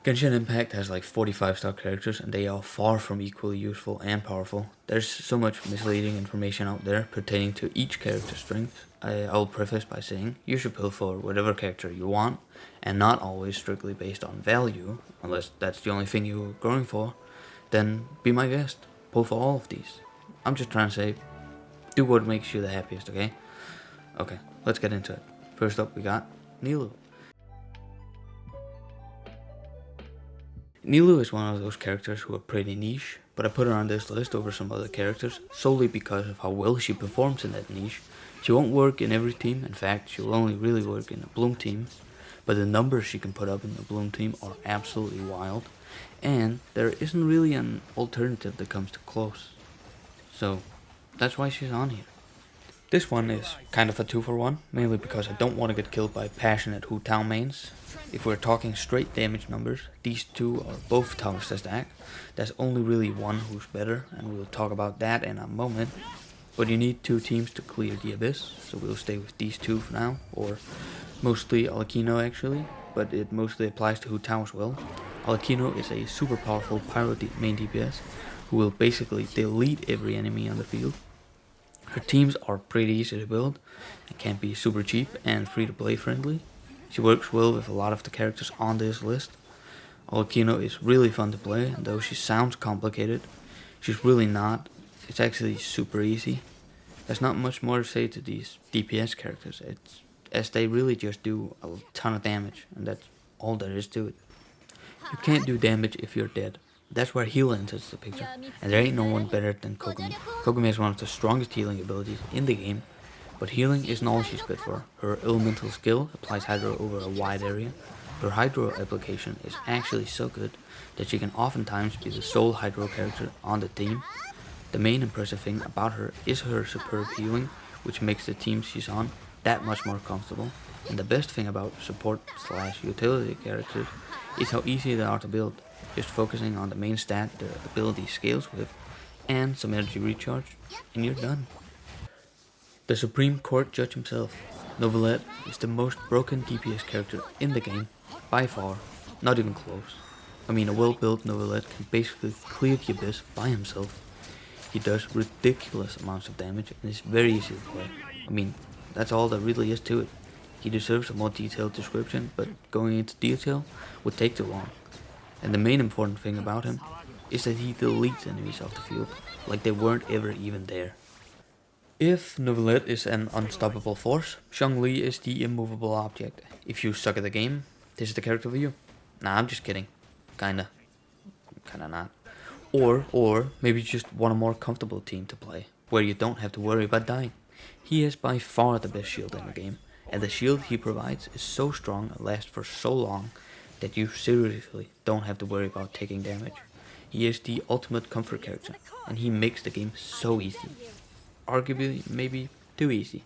Genshin Impact has like 45 star characters and they are far from equally useful and powerful. There's so much misleading information out there pertaining to each character's strength. I'll preface by saying you should pull for whatever character you want and not always strictly based on value, unless that's the only thing you're going for. Then be my guest. Pull for all of these. I'm just trying to say, do what makes you the happiest, okay? Okay, let's get into it. First up, we got Nilou. Nilou is one of those characters who are pretty niche, but I put her on this list over some other characters solely because of how well she performs in that niche. She won't work in every team, in fact, she'll only really work in a Bloom team, but the numbers she can put up in the Bloom team are absolutely wild, and there isn't really an alternative that comes to close. So, that's why she's on here. This one is kind of a 2 for 1, mainly because I don't want to get killed by passionate Hu Tao mains. If we're talking straight damage numbers, these two are both toughest to stack. There's only really one who's better, and we'll talk about that in a moment. But you need two teams to clear the abyss, so we'll stay with these two for now, or mostly Alakino actually, but it mostly applies to Hu Tao as well. Alakino is a super powerful pyro main DPS who will basically delete every enemy on the field. Her teams are pretty easy to build and can be super cheap and free to play friendly. She works well with a lot of the characters on this list. Alakino is really fun to play, and though she sounds complicated, she's really not. It's actually super easy. There's not much more to say to these DPS characters, as they really just do a ton of damage, and that's all there is to it. You can't do damage if you're dead. That's where heal enters the picture, and there ain't no one better than Kogami. Kogami has one of the strongest healing abilities in the game, but healing isn't all she's good for. Her elemental skill applies Hydro over a wide area. Her Hydro application is actually so good that she can oftentimes be the sole Hydro character on the team. The main impressive thing about her is her superb healing, which makes the team she's on that much more comfortable. And the best thing about support slash utility characters is how easy they are to build. Just focusing on the main stat their ability scales with, and some energy recharge, and you're done. The Supreme Court Judge himself, Novelette, is the most broken DPS character in the game, by far, not even close. I mean, a well-built Novelette can basically clear the abyss by himself. He does ridiculous amounts of damage and is very easy to play. I mean, that's all there really is to it. He deserves a more detailed description, but going into detail would take too long. And the main important thing about him is that he deletes enemies off the field, like they weren't ever even there. If Novelette is an unstoppable force, Zhongli is the immovable object. If you suck at the game, this is the character for you. Nah, I'm just kidding. Kinda. Kinda not. Or maybe you just want a more comfortable team to play, where you don't have to worry about dying. He is by far the best shield in the game, and the shield he provides is so strong and lasts for so long that you seriously don't have to worry about taking damage. He is the ultimate comfort character, and he makes the game so easy. Arguably, maybe too easy,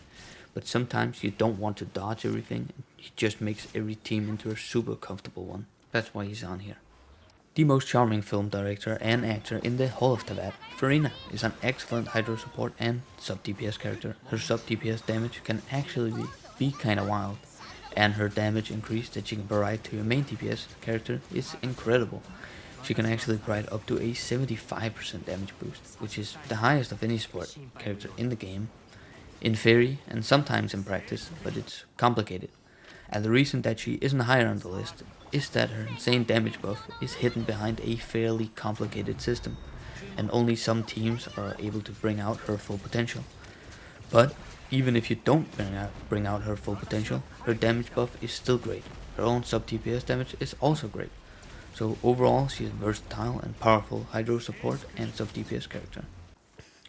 but sometimes you don't want to dodge everything, he just makes every team into a super comfortable one. That's why he's on here. The most charming film director and actor in the whole of Tibet, Farina is an excellent Hydro support and sub DPS character. Her sub DPS damage can actually be kinda wild, and her damage increase that she can provide to your main DPS character is incredible. She can actually provide up to a 75% damage boost, which is the highest of any support character in the game, in theory and sometimes in practice, but it's complicated. And the reason that she isn't higher on the list is that her insane damage buff is hidden behind a fairly complicated system, and only some teams are able to bring out her full potential. But even if you don't bring out her full potential, her damage buff is still great. Her own sub DPS damage is also great. So overall, she is a versatile and powerful Hydro support and sub DPS character.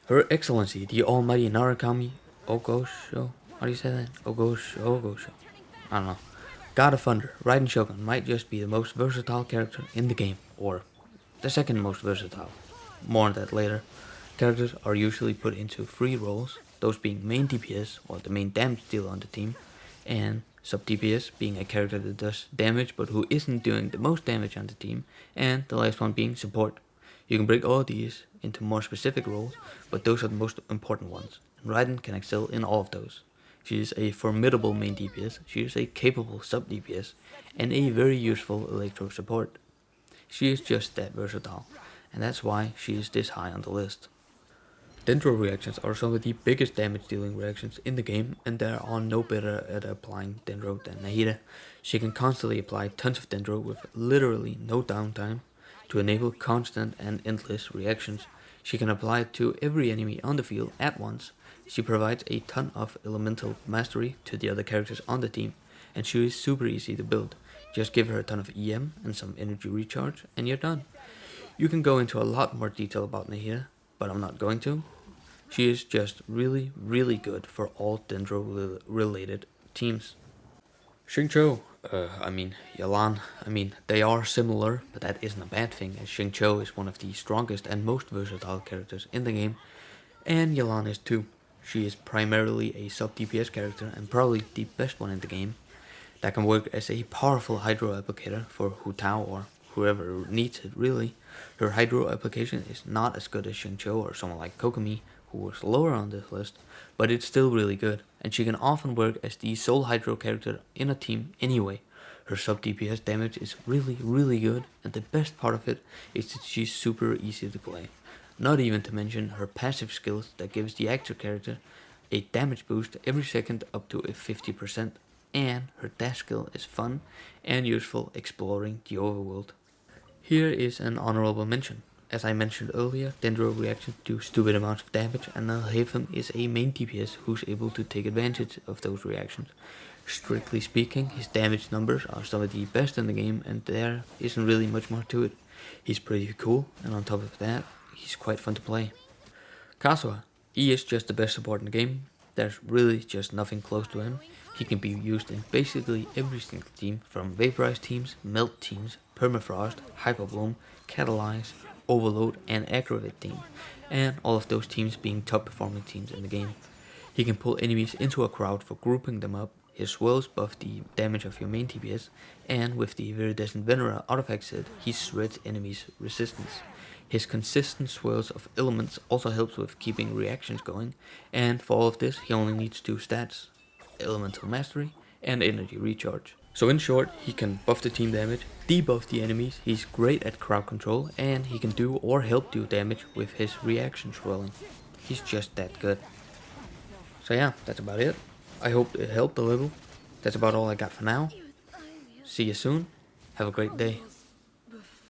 Her Excellency, the Almighty Narukami Ogosho, how do you say that? Ogosho. I don't know. God of Thunder, Raiden Shogun might just be the most versatile character in the game, or the second most versatile. More on that later. Characters are usually put into three roles, those being main DPS, or the main damage dealer on the team, and sub DPS being a character that does damage but who isn't doing the most damage on the team, and the last one being support. You can break all of these into more specific roles, but those are the most important ones, and Raiden can excel in all of those. She is a formidable main DPS, she is a capable sub DPS, and a very useful electro support. She is just that versatile, and that's why she is this high on the list. Dendro reactions are some of the biggest damage dealing reactions in the game, and there are no better at applying Dendro than Nahida. She can constantly apply tons of Dendro with literally no downtime to enable constant and endless reactions. She can apply it to every enemy on the field at once. She provides a ton of elemental mastery to the other characters on the team, and she is super easy to build. Just give her a ton of EM and some energy recharge, and you're done. You can go into a lot more detail about Nahida, but I'm not going to. She is just really, really good for all Dendro related teams. Xingqiu, Yalan, they are similar, but that isn't a bad thing, as Xingqiu is one of the strongest and most versatile characters in the game, and Yalan is too. She is primarily a sub DPS character and probably the best one in the game, that can work as a powerful hydro applicator for Hu Tao or whoever needs it really. Her hydro application is not as good as Xingqiu or someone like Kokomi, who was lower on this list, but it's still really good, and she can often work as the sole hydro character in a team anyway. Her sub DPS damage is really, really good, and the best part of it is that she's super easy to play. Not even to mention her passive skills that gives the actor character a damage boost every second up to a 50%, and her dash skill is fun and useful exploring the overworld. Here is an honorable mention. As I mentioned earlier, Dendro reactions do stupid amounts of damage, and Alhaven is a main DPS who's able to take advantage of those reactions. Strictly speaking, his damage numbers are some of the best in the game, and there isn't really much more to it. He's pretty cool, and on top of that, he's quite fun to play. Kazuha, he is just the best support in the game. There's really just nothing close to him. He can be used in basically every single team, from Vaporize teams, Melt teams, Permafrost, Hyperbloom, Catalyze, Overload, and Aggravate team, and all of those teams being top performing teams in the game. He can pull enemies into a crowd for grouping them up. His swirls buff the damage of your main DPS, and with the Viridescent Venera artifact set, he shreds enemies' resistance. His consistent swirls of elements also helps with keeping reactions going, and for all of this he only needs two stats: Elemental Mastery and Energy Recharge. So in short, he can buff the team damage, debuff the enemies, he's great at crowd control, and he can do or help do damage with his reaction swirling. He's just that good. So yeah, that's about it. I hope it helped a little. That's about all I got for now. See you soon. Have a great day.